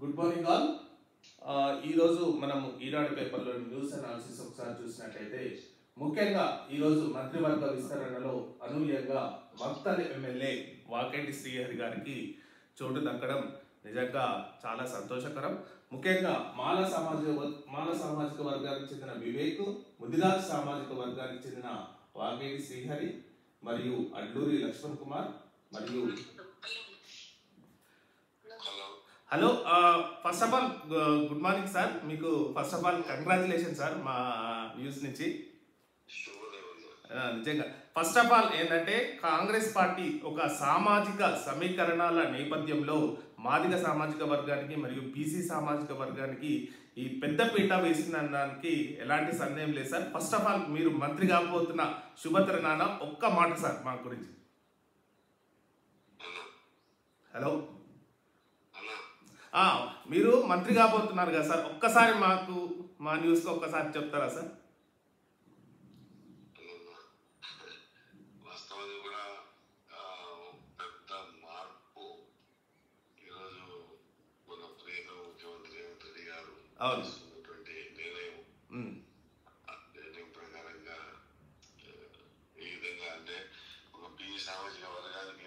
Good morning all. ఈరోజు మనము ఈనాడు పేపర్లో న్యూస్ అనాలిసిస్ ఒకసారి చూసినట్లయితే ముఖ్యంగా ఈరోజు మంత్రివర్గ విస్తరణలో అనూహ్యంగా మక్తల్ ఎమ్మెల్యే వాకేటి శ్రీహరి గారికి చోటు దక్కడం నిజంగా చాలా సంతోషకరం. ముఖ్యంగా మాల సామాజిక వర్గానికి చెందిన వివేక్, ముదిరాజ్ సామాజిక వర్గానికి చెందిన వాకేటి శ్రీహరి మరియు అడ్లూరి లక్ష్మణ్ కుమార్ మరియు hello first of all good morning sir. మీకు first of all congratulation sir మా న్యూస్ నుంచి. నిజంగా ఫస్ట్ ఆఫ్ ఆల్ ఏంటంటే కాంగ్రెస్ పార్టీ ఒక సామాజిక సమీకరణాల నేపథ్యంలో మాదిగ సామాజిక వర్గానికి మరియు బీసీ సామాజిక వర్గానికి ఈ పెద్దపీట వేసిన దానికి ఎలాంటి సందేహం లేదు సార్. ఫస్ట్ ఆఫ్ ఆల్ మీరు మంత్రి కాబోతున్న శుభతరుణాన ఒక్క మాట సార్ మా గురించి. హలో, మీరు మంత్రి కాబోతున్నారు కదా సార్, ఒక్కసారి మాకు మా న్యూస్లో ఒక్కసారి చెప్తారా సార్? వాస్తవానికి కూడా పెద్ద మార్పు ఈరోజు మన ప్రియత ముఖ్యమంత్రి రేవంత్ రెడ్డి గారు తీసుకున్నటువంటి నిర్ణయం ప్రకారంగా ఈ విధంగా అంటే ఒక బి సామాజిక వర్గానికి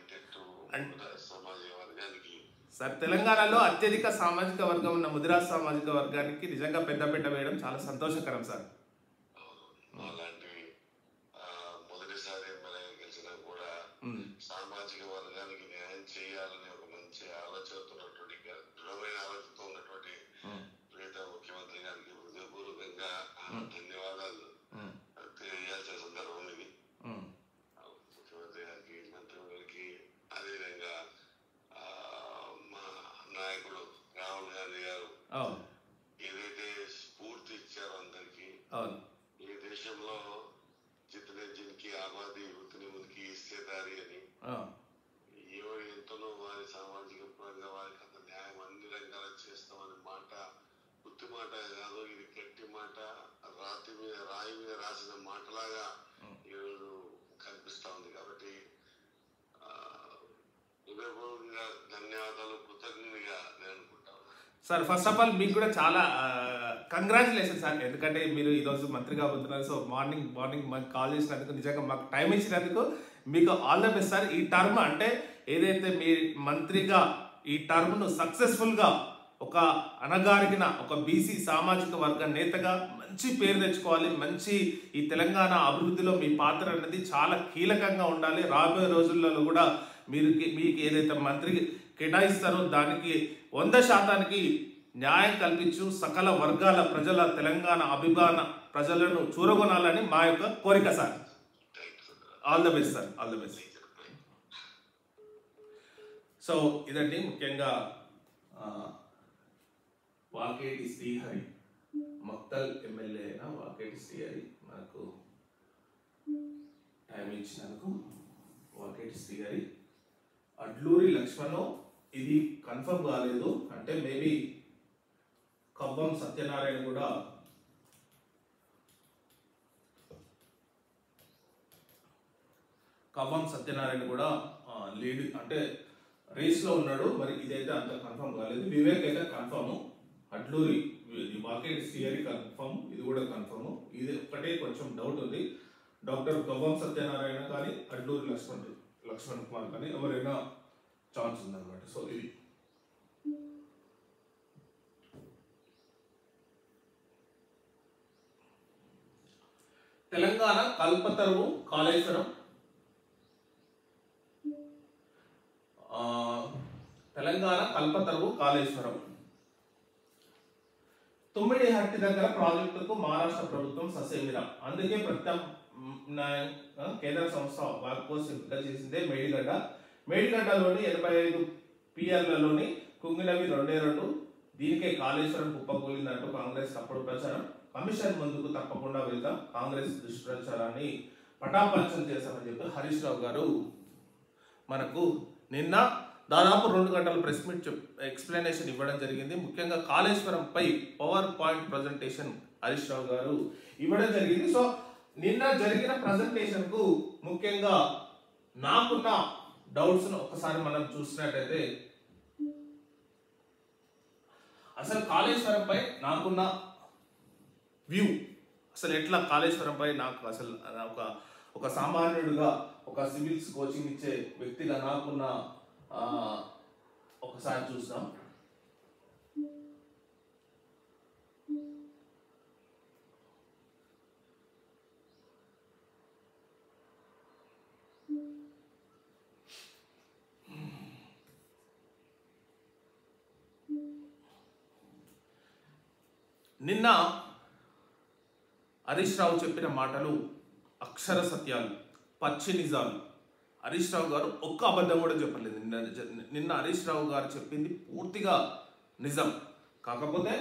సామాజిక వర్గానికి సార్ తెలంగాణలో అత్యధిక సామాజిక వర్గం ఉన్న ముదిరాజ్ సామాజిక వర్గానికి నిజంగా పెద్దపీట వేయడం చాలా సంతోషకరం సార్. అలాంటి మొదటిసారి ఎమ్మెల్యే గెలిచినా కూడా సామాజిక వర్గానికి న్యాయం చేయాలని ఒక మంచి ఆలోచనతో ఉన్నటువంటి దృఢమైన ఆలోచనతో ఉన్నటువంటి ప్రియత ముఖ్యమంత్రి గారికి హృదయపూర్వకంగా ధన్యవాదాలు తెలియజేయాల్సిన సందర్భం ఇది. ముఖ్యమంత్రి గారికి, మంత్రి గారికి, అదేవిధంగా మా నాయకుడు రాహుల్ గాంధీ గారు ఏదైతే స్ఫూర్తి ఇచ్చారో అందరికీ, ఈ దేశంలో జితనే జిన్కి ఆబాదీ వృత్తిని ఉనికి ఇస్తేదారి అని ఎవరు ఎంతనో వారి సామాజిక పరంగా వారికి అంత న్యాయం అన్ని రంగాలు చేస్తామని మాట ఉత్తి మాట కాదు, ఇది గట్టి మాట, రాయి మీద రాసిన మాటలాగా ఈరోజు కనిపిస్తా ఉంది. కాబట్టి హృదయపూర్వకంగా ధన్యవాదాలు, కృతజ్ఞతగా నేను అనుకుంటాను సార్. ఫస్ట్ ఆఫ్ ఆల్ మీకు కూడా చాలా కంగ్రాచులేషన్ సార్, ఎందుకంటే మీరు ఈరోజు మంత్రి కాబోతున్నారు. సో మార్నింగ్ మాకు కాల్ చేసినందుకు, నిజంగా మాకు టైం ఇచ్చినందుకు మీకు ఆల్ ద బెస్ట్ సార్. ఈ టర్మ్ అంటే ఏదైతే మీ మంత్రిగా ఈ టర్మ్ను సక్సెస్ఫుల్గా ఒక అణగారిన ఒక బీసీ సామాజిక వర్గ నేతగా మంచి పేరు తెచ్చుకోవాలి. మంచి ఈ తెలంగాణ అభివృద్ధిలో మీ పాత్ర అనేది చాలా కీలకంగా ఉండాలి. రాబోయే రోజులలో కూడా మీకు ఏదైతే మంత్రి కేటాయిస్తారో దానికి 100% న్యాయం కల్పించు సకల వర్గాల ప్రజల తెలంగాణ అభిమాన ప్రజలను చూరగొనాలని మా యొక్క కోరిక sir. All the best sir, all the best. So ఇదండి ముఖ్యంగా వాకేటి శ్రీహరి, మక్తల్ ఎమ్మెల్యే అయిన వాకేటి శ్రీహరి మనకు టైం ఇచ్చినందుకు. వాకేటి శ్రీహరి, అడ్లూరి లక్ష్మణ్ ఇది కన్ఫర్మ్ కాలేదు, అంటే మేబీ కవ్వం సత్యనారాయణ కూడా లీడ్ అంటే రేస్ లో ఉన్నాడు. మరి ఇదైతే అంత కన్ఫర్మ్ కాలేదు. వివేక్ అయితే కన్ఫర్మ్, అడ్లూరి వాకేటి శ్రీహరి కన్ఫర్మ్, ఇది కూడా కన్ఫర్మ్. ఇది ఒక్కటే కొంచెం డౌట్ ఉంది. డాక్టర్ కవ్వం సత్యనారాయణ కానీ అడ్లూరి లక్ష్మణ్ కుమార్ కానీ ఎవరైనా ఛాన్స్ ఉందన్నమాట. సో ఇది తెలంగాణ కల్పతరువు కాళేశ్వరం, తెలంగాణ కల్పతరువు కాళేశ్వరం తుమ్మిడిహట్టి దగ్గర ప్రాజెక్టుకు మహారాష్ట్ర ప్రభుత్వం ససేమిరా. అందుకే కేంద్ర సంస్థ వార్కోస్ ఎంపిక చేసిందే మేడిగడ్డలోని 85 పిఎల్లలోని కుంగినవి 2 దీనికే కాళేశ్వరం కుప్పకూలిందంటూ కాంగ్రెస్ తప్పుడు ప్రచారం. కమిషన్ ముందుకు తప్పకుండా వెళ్తాం, కాంగ్రెస్ దుష్ప్రచారాన్ని పటాపంచం చేశామని చెప్పి హరీష్ రావు గారు మనకు నిన్న దాదాపు 2 గంటల ప్రెస్ మీట్ ఎక్స్ప్లెనేషన్ ఇవ్వడం జరిగింది. ముఖ్యంగా కాళేశ్వరంపై power point presentation Harish Rao గారు ఇవ్వడం జరిగింది. సో నిన్న జరిగిన ప్రజెంటేషన్ కు ముఖ్యంగా నాకున్న డౌట్స్ ఒకసారి మనం చూసినట్టయితే అసలు కాళేశ్వరంపై నాకున్న వ్యూ, అసలు ఎట్లా కాళేశ్వరంపై నాకు అసలు ఒక సామాన్యుడిగా, ఒక సివిల్స్ కోచింగ్ ఇచ్చే వ్యక్తిగా నాకున్న ఒకసారి చూద్దాం. నిన్న హరీష్ రావు చెప్పిన మాటలు అక్షర సత్యాలు, పచ్చి నిజాలు. హరీష్ రావు గారు ఒక్క అబద్ధం కూడా చెప్పలేదు. నిన్న హరీష్ రావు గారు చెప్పింది పూర్తిగా నిజం. కాకపోతే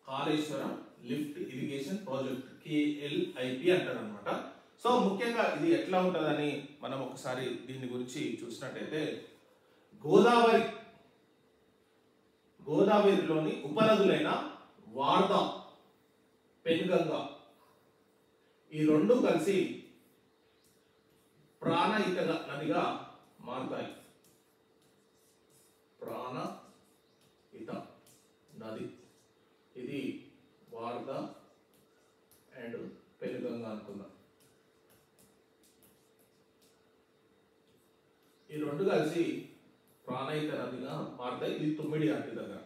Kaleshwaram lift irrigation project KLIP అంటారు అనమాట. సో ముఖ్యంగా ఇది ఎట్లా ఉంటుందని మనం ఒకసారి దీని గురించి చూసినట్టయితే, గోదావరిలోని ఉపనదులైన వార్ధ, పెన్గంగా ఈ రెండు కలిసి ప్రాణహిత నదిగా మారుతాయి. ప్రాణహిత నది, ఇది వార్ధ అండ్ పెనుగంగా అనుకుందాం. ఈ రెండు కలిసి ప్రాణహిత నదిగా మారుతాయి. ఇది తుమ్మిడి గంటి దగ్గర,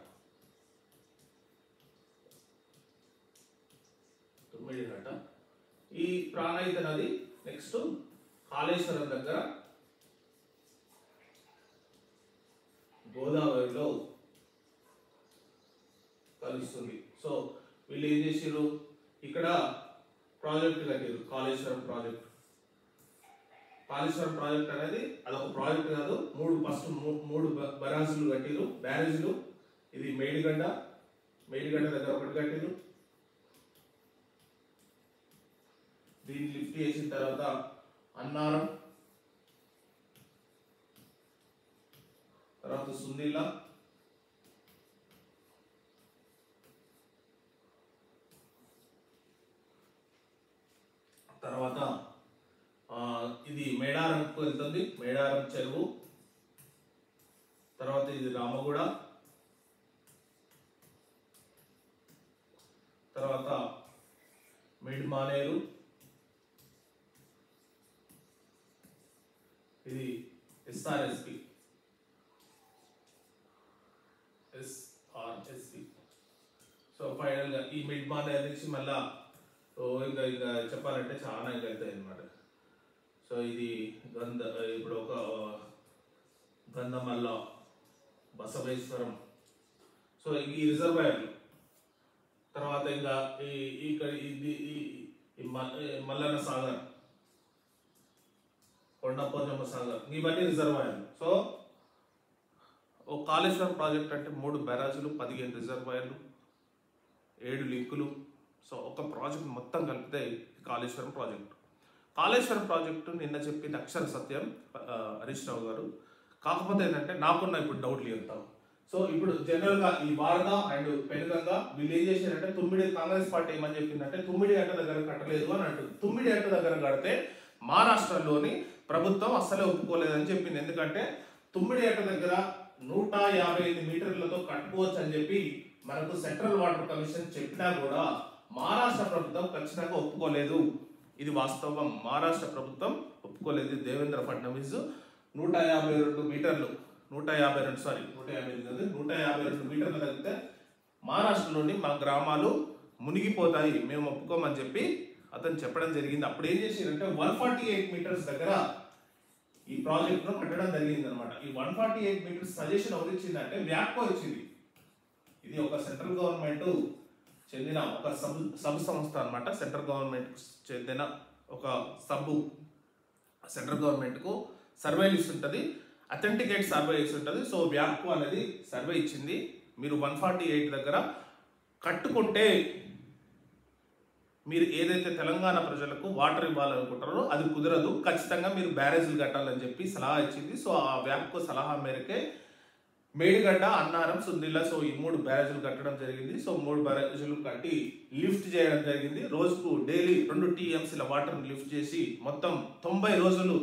తుమ్మిడి గంట. ఈ ప్రాణహిత నది నెక్స్ట్ కాళేశ్వరం దగ్గర గోదావరిలో కలుస్తుంది. సో వీళ్ళు ఏం చేసారు, ఇక్కడ ప్రాజెక్ట్ కట్టారు, కాళేశ్వరం ప్రాజెక్ట్. కాళేశ్వరం ప్రాజెక్ట్ అనేది అదొక ప్రాజెక్ట్ కాదు, మూడు బరాజులు కట్టిరు, బ్యారేజీలు. ఇది మేడిగడ్డ దగ్గర ఒకటి కట్టిరు. దీన్ని లిఫ్ట్ చేసిన తర్వాత అన్నారం, తర్వాత సుందిల్లా, తర్వాత ఇది మేడారంకు వెళ్తుంది, మేడారం చెరువు. తర్వాత ఇది రామగూడ, తర్వాత మిడ్మానేరు, ఇది SRSP. సో ఫైనల్ గా ఈ మిడ్మానేరు నుంచి మళ్ళా ఇంకా చెప్పాలంటే చాలా ఇంకా వెళ్తాయి అన్నమాట. సో ఇది ఇప్పుడు ఒక గంధమల్ల, బసవేశ్వరం. సో ఈ రిజర్వాయర్లు. తర్వాత ఇంకా ఈ మల్లన్న సాగర్, కొండపోచమ్మ సాగర్, ఇవన్నీ రిజర్వాయర్లు. సో ఒక కాళేశ్వరం ప్రాజెక్ట్ అంటే 3 బ్యారాజులు, 15 రిజర్వాయర్లు, 7 లింకులు. సో ఒక ప్రాజెక్ట్ మొత్తం కలిపితే కాళేశ్వరం ప్రాజెక్టు. కాళేశ్వరం ప్రాజెక్టు నిన్న చెప్పింది అక్షర సత్యం హరీష్ రావు గారు. కాకపోతే ఏంటంటే నాకున్న ఇప్పుడు డౌట్లు చెప్తాం. సో ఇప్పుడు జనరల్గా ఈ వార్ధ అండ్ పెనుగంగా వీళ్ళు ఏం చేశారంటే, కాంగ్రెస్ పార్టీ ఏమని చెప్పిందంటే తుమ్మిడి గంట దగ్గర కట్టలేదు అని అంటుంది. తుమ్మిడి గంట దగ్గర కడితే మహారాష్ట్రలోని ప్రభుత్వం అస్సలే ఒప్పుకోలేదని చెప్పింది. ఎందుకంటే తుమ్మిడి గంట దగ్గర 155 మీటర్లతో కట్టుకోవచ్చు అని చెప్పి మనకు సెంట్రల్ వాటర్ కమిషన్ చెప్పినా కూడా మహారాష్ట్ర ప్రభుత్వం ఖచ్చితంగా ఒప్పుకోలేదు. ఇది వాస్తవం. మహారాష్ట్ర ప్రభుత్వం ఒప్పుకోలేదు. దేవేంద్ర ఫడ్నవీస్ 152 మీటర్లు 152 మీటర్లు తగ్గితే మహారాష్ట్రలోని మా గ్రామాలు మునిగిపోతాయి, మేము ఒప్పుకోమని చెప్పి అతను చెప్పడం జరిగింది. అప్పుడు ఏం చేశారంటే 148 మీటర్స్ దగ్గర ఈ ప్రాజెక్టును కట్టడం జరిగింది అనమాట. ఈ 148 మీటర్స్ సజెషన్ ఎవరు ఇచ్చిందంటే వ్యాప్కో ఇచ్చింది. ఇది ఒక సెంట్రల్ గవర్నమెంట్ చెందిన ఒక సబ్ సంస్థ అనమాట. సెంట్రల్ గవర్నమెంట్ చెందిన ఒక సెంట్రల్ గవర్నమెంట్కు సర్వేలు ఇస్తుంటుంది, అథెంటికేట్ సర్వే ఇస్తుంటుంది. సో వ్యాప్కో అనేది సర్వే ఇచ్చింది. మీరు 148 దగ్గర కట్టుకుంటే మీరు ఏదైతే తెలంగాణ ప్రజలకు వాటర్ ఇవ్వాలనుకుంటారో అది కుదరదు, ఖచ్చితంగా మీరు బ్యారేజీలు కట్టాలని చెప్పి సలహా ఇచ్చింది. సో ఆ వ్యాప్కో సలహా మేరకే మేడిగడ్డ, అన్నారం, సుందిల్లా, సో ఈ 3 బ్యారేజీలు కట్టడం జరిగింది. సో 3 బ్యారేజీలు కట్టి లిఫ్ట్ చేయడం జరిగింది. రోజుకు డైలీ 2 TMCల వాటర్ని లిఫ్ట్ చేసి మొత్తం 90 రోజులు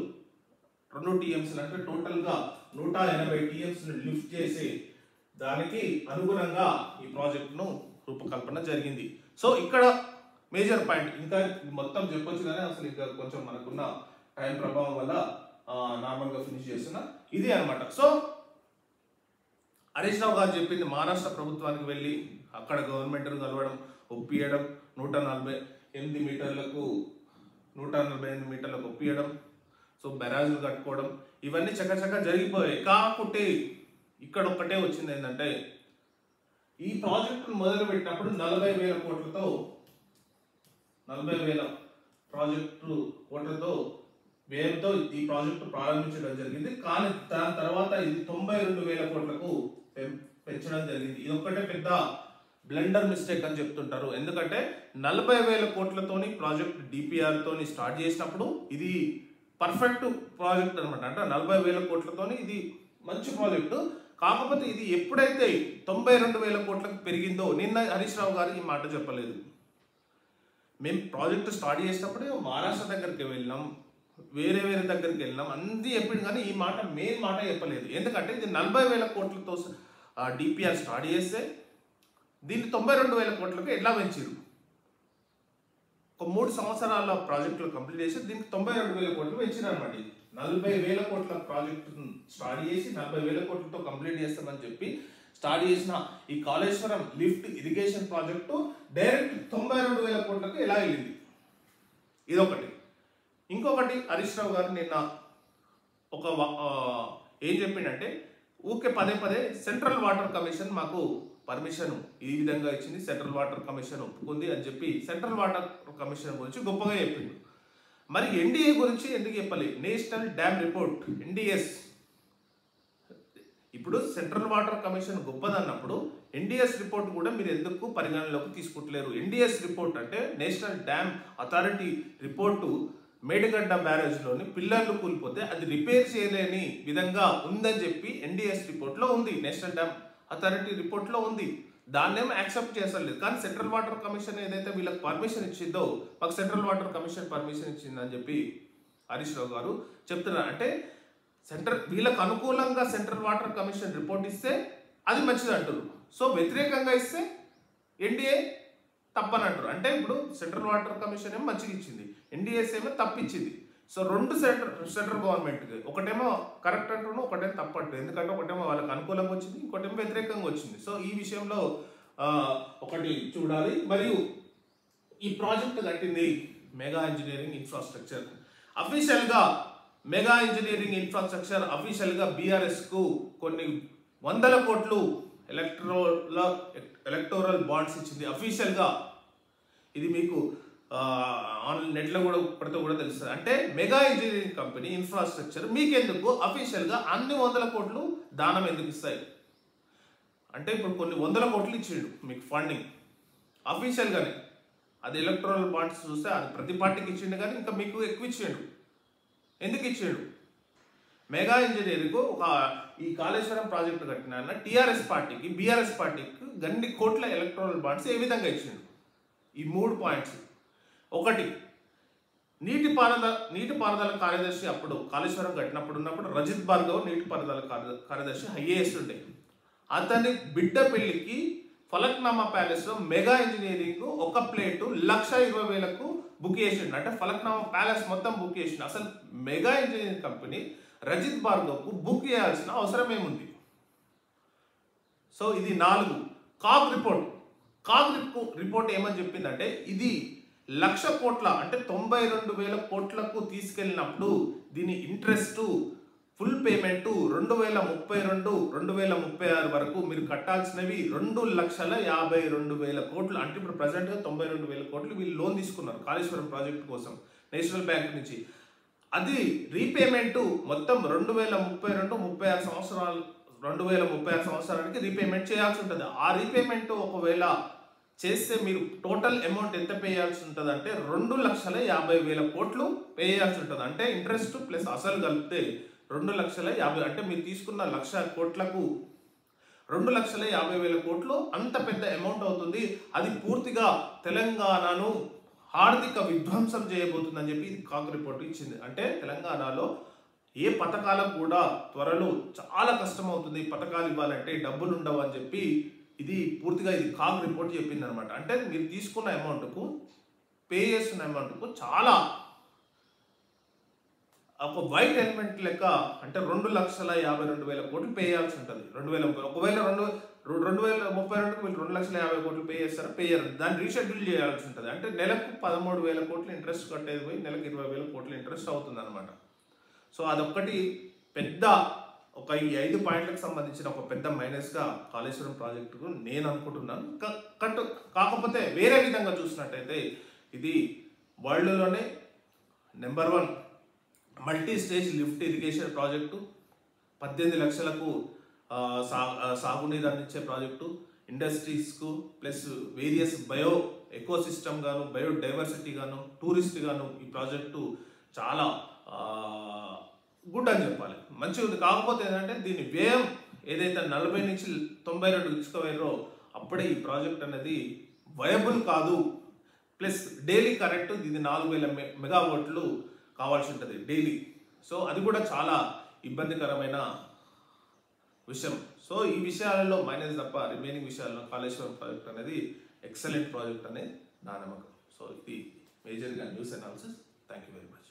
2 టీఎంసీలు అంటే టోటల్గా 180 టీఎంసీని లిఫ్ట్ చేసి దానికి అనుగుణంగా ఈ ప్రాజెక్టును రూపకల్పన జరిగింది. సో ఇక్కడ మేజర్ పాయింట్, ఇంకా మొత్తం చెప్పొచ్చు కానీ అసలు ఇంకా కొంచెం మనకున్న టైం ప్రభావం వల్ల నార్మల్గా ఫినిష్ చేస్తున్నా. ఇది అనమాట. సో హరీష్ రావు గారు చెప్పింది మహారాష్ట్ర ప్రభుత్వానికి వెళ్ళి అక్కడ గవర్నమెంట్ను కలవడం, ఒప్పియడం, 148 మీటర్లకు ఒప్పియడం, సో బెరాజులు కట్టుకోవడం, ఇవన్నీ చక్కచక్క జరిగిపోయాయి. కాకుంటే ఇక్కడ ఒక్కటే వచ్చింది ఏంటంటే ఈ ప్రాజెక్టును మొదలు పెట్టినప్పుడు 40,000 కోట్లతో వ్యయంతో ఈ ప్రాజెక్టు ప్రారంభించడం జరిగింది. కానీ దాని తర్వాత ఇది 92,000 కోట్లకు పెంచడం జరిగింది. ఇది ఒక్కటే పెద్ద బ్లెండర్ మిస్టేక్ అని చెప్తుంటారు. ఎందుకంటే 40,000 కోట్లతోని ప్రాజెక్ట్ డిపిఆర్ తోని స్టార్ట్ చేసినప్పుడు ఇది పర్ఫెక్ట్ ప్రాజెక్ట్ అనమాట. అంటే 40,000 కోట్లతోని ఇది మంచి ప్రాజెక్టు. కాకపోతే ఇది ఎప్పుడైతే 92,000 కోట్లకు పెరిగిందో, నిన్న హరీష్ రావు గారు ఈ మాట చెప్పలేదు. మేము ప్రాజెక్టు స్టార్ట్ చేసినప్పుడే మహారాష్ట్ర దగ్గరికి వెళ్ళినాం, వేరే దగ్గరికి వెళ్ళినాం, అన్నీ చెప్పింది. కానీ ఈ మాట మెయిన్ మాట చెప్పలేదు. ఎందుకంటే ఇది 40,000 కోట్లతో డిపిఆర్ స్టార్ట్ చేస్తే దీన్ని 92,000 కోట్లకు ఎట్లా పెంచారు? ఒక 3 సంవత్సరాల ప్రాజెక్టులు కంప్లీట్ చేసి దీనికి 92,000 కోట్లు పెంచినారు అనమాట. ఇది 40,000 కోట్ల ప్రాజెక్టు స్టార్ట్ చేసి 40,000 కోట్లతో కంప్లీట్ చేస్తామని చెప్పి స్టార్ట్ చేసిన ఈ Kaleshwaram lift irrigation project direct 92,000 కోట్లకు ఎలా వెళ్ళింది? ఇదొకటి. ఇంకొకటి హరీష్ రావు గారు నిన్న ఏం చెప్పిండంటే ఊకే పదే సెంట్రల్ వాటర్ కమిషన్ మాకు పర్మిషన్ ఈ విధంగా ఇచ్చింది, సెంట్రల్ వాటర్ కమిషన్ ఒప్పుకుంది అని చెప్పి సెంట్రల్ వాటర్ కమిషన్ గురించి గొప్పగా చెప్పిండు. మరి ఎన్డీఏ గురించి ఎందుకు చెప్పాలి? National dam report, NDS. ఇప్పుడు సెంట్రల్ వాటర్ కమిషన్ గొప్పదన్నప్పుడు ఎన్డీఎస్ రిపోర్ట్ కూడా మీరు ఎందుకు పరిగణనలోకి తీసుకుంటలేరు? ఎన్డీఎస్ రిపోర్ట్ అంటే national dam authority report Medigadda బ్యారేజ్లోని పిల్లర్లు కూలిపోతే అది రిపేర్ చేయలేని విధంగా ఉందని చెప్పి ఎన్డీఎస్ రిపోర్ట్లో ఉంది, నేషనల్ డ్యామ్ అథారిటీ రిపోర్ట్లో ఉంది. దాన్నేమో యాక్సెప్ట్ చేసలేదు. కానీ సెంట్రల్ వాటర్ కమిషన్ ఏదైతే వీళ్ళకి పర్మిషన్ ఇచ్చిందో, మాకు సెంట్రల్ వాటర్ కమిషన్ పర్మిషన్ ఇచ్చిందని చెప్పి హరీష్ రావు గారు చెప్తున్నారు. అంటే వీళ్ళకు అనుకూలంగా సెంట్రల్ వాటర్ కమిషన్ రిపోర్ట్ ఇస్తే అది మంచిది అంటారు. సో వ్యతిరేకంగా ఇస్తే ఎన్డీఏ తప్పని అంటారు. అంటే ఇప్పుడు సెంట్రల్ వాటర్ కమిషన్ ఏమో మంచిగా ఇచ్చింది, ఎన్డీఎస్ ఏమో తప్పిచ్చింది. సో రెండు సెంట్రల్ గవర్నమెంట్కి ఒకటేమో కరెక్ట్ అంటున్నాను, ఒకటేమో తప్పు అంటారు. ఎందుకంటే ఒకటేమో వాళ్ళకి అనుకూలంగా వచ్చింది, ఇంకోటేమో వ్యతిరేకంగా వచ్చింది. సో ఈ విషయంలో ఒకటి చూడాలి. మరియు ఈ ప్రాజెక్ట్ కట్టింది మెగా ఇంజనీరింగ్ ఇన్ఫ్రాస్ట్రక్చర్. అఫీషియల్గా మెగా ఇంజనీరింగ్ ఇన్ఫ్రాస్ట్రక్చర్ అఫీషియల్గా బీఆర్ఎస్కు కొన్ని 100 కోట్లు ఎలక్టోరల్ బాండ్స్ ఇచ్చింది అఫీషియల్గా. ఇది మీకు నెట్లో కూడా ఇప్పటితో కూడా తెలుస్తుంది. అంటే మెగా ఇంజనీరింగ్ కంపెనీ ఇన్ఫ్రాస్ట్రక్చర్ మీకెందుకు అఫీషియల్గా అన్ని 100 కోట్లు దానం ఎందుకు ఇస్తాయి? అంటే ఇప్పుడు కొన్ని 100 కోట్లు ఇచ్చిండు మీకు ఫండింగ్ అఫీషియల్గానే. అది ఎలక్టోరల్ బాండ్స్ చూస్తే అది ప్రతి పార్టీకి ఇచ్చిండు, కానీ ఇంకా మీకు ఎక్కువ ఇచ్చిండు. ఎందుకు ఇచ్చాడు? మెగా ఇంజనీరింగ్ ఈ కాళేశ్వరం ప్రాజెక్టు కట్టిన టీఆర్ఎస్ పార్టీకి, బీఆర్ఎస్ పార్టీకి గన్ని కోట్ల ఎలక్ట్రల్ బాండ్స్ ఏ విధంగా ఇచ్చిండు? ఈ 3 పాయింట్స్. ఒకటి, నీటిపారుదల కార్యదర్శి అప్పుడు కాళేశ్వరం కట్టినప్పుడు రజిత్ భార్గవ్ నీటిపారుదల కార్యదర్శి ఐఏఎస్ ఉండే. అతని బిడ్డ పెళ్లికి ఫలక్నామా ప్యాలెస్లో మెగా ఇంజనీరింగ్ ఒక ప్లేటు 1,20,000కు బుక్ చేసిండు. అంటే ఫలక్నామా ప్యాలెస్ మొత్తం బుక్ చేసిండు. అసలు మెగా ఇంజనీరింగ్ కంపెనీ రజిత్ భార్గవ్కు బుక్ చేయాల్సిన అవసరం ఏముంది? సో ఇది 4. కాగ్ రిపోర్ట్ ఏమని చెప్పిందంటే ఇది 1,00,000 కోట్ల అంటే 92,000 కోట్లకు తీసుకెళ్ళినప్పుడు దీని ఇంట్రెస్ట్ ఫుల్ పేమెంట్ 2032, 2036 వరకు మీరు కట్టాల్సినవి 2,52,000 కోట్లు. అంటే ఇప్పుడు ప్రజెంట్గా 92,000 కోట్లు వీళ్ళు లోన్ తీసుకున్నారు కాళేశ్వరం ప్రాజెక్ట్ కోసం నేషనల్ బ్యాంక్ నుంచి. అది రీపేమెంట్ మొత్తం 2036 సంవత్సరానికి రీపేమెంట్ చేయాల్సి ఉంటుంది. ఆ రీపేమెంట్ ఒకవేళ చేస్తే మీరు టోటల్ అమౌంట్ ఎంత పే చేయాల్సి ఉంటుంది అంటే 2,50,000 కోట్లు పే చేయాల్సి ఉంటుంది. అంటే ఇంట్రెస్ట్ ప్లస్ అసలు కలిపితే 2,50,000. అంటే మీరు తీసుకున్న 1,00,000 కోట్లకు 2,50,000 కోట్లు అంత పెద్ద అమౌంట్ అవుతుంది. అది పూర్తిగా తెలంగాణను ఆర్థిక విధ్వంసం చేయబోతుందని చెప్పి ఇది కాగ్ రిపోర్ట్ ఇచ్చింది. అంటే తెలంగాణలో ఏ పథకాలకు కూడా త్వరలో చాలా కష్టం అవుతుంది, పథకాలు ఇవ్వాలంటే డబ్బులు ఉండవు అని చెప్పి ఇది పూర్తిగా ఇది కాగ్ రిపోర్ట్ చెప్పింది అనమాట. అంటే మీరు తీసుకున్న అమౌంట్కు పే చేస్తున్న అమౌంట్కు చాలా ఒక వైట్ ఎలిమెంట్ లెక్క అంటే 2,52,000 కోట్లు పే చేయాల్సి ఉంటుంది. 2030 ఒకవేళ 2032 వీళ్ళు 2,50,000 కోట్లు పే చేస్తారా, పే చేయరు, దాన్ని రీషెడ్యూల్ చేయాల్సి ఉంటుంది. అంటే నెలకు 13,000 కోట్లు ఇంట్రెస్ట్ కట్టేది పోయి నెలకు 20,000 కోట్లు ఇంట్రెస్ట్ అవుతుంది అనమాట. సో అదొక్కటి పెద్ద ఒక ఈ 5 పాయింట్లకు సంబంధించిన ఒక పెద్ద మైనస్గా కాళేశ్వరం ప్రాజెక్టుకు నేను అనుకుంటున్నాను. కాకపోతే వేరే విధంగా చూసినట్టయితే ఇది వరల్డ్లోనే number 1 multi stage lift irrigation project, 18 లక్షలకు సాగునీరు అందించే ప్రాజెక్టు, ఇండస్ట్రీస్కు ప్లస్ వేరియస్ బయో ఎకోసిస్టమ్ గాను, బయోడైవర్సిటీ గాను, టూరిస్ట్ గాను ఈ ప్రాజెక్టు చాలా గుడ్ అని చెప్పాలి, మంచిగా ఉంది. కాకపోతే ఏంటంటే దీని వ్యయం ఏదైతే 40 నుంచి 92 తీసుకుపోయారో అప్పుడే ఈ ప్రాజెక్ట్ అనేది వయబుల్ కాదు. ప్లస్ డైలీ కరెక్ట్ ఇది 4,000 మెగావాట్లు కావాల్సి ఉంటుంది డైలీ. సో అది కూడా చాలా ఇబ్బందికరమైన విషయం. సో ఈ విషయాలలో మైనస్ తప్ప రిమైనింగ్ విషయాల్లో కాళేశ్వరం ప్రాజెక్ట్ అనేది ఎక్సలెంట్ ప్రాజెక్ట్ అనేది నా నమ్మకం. సో ఇది మేజర్గా news analysis. Thank you very much.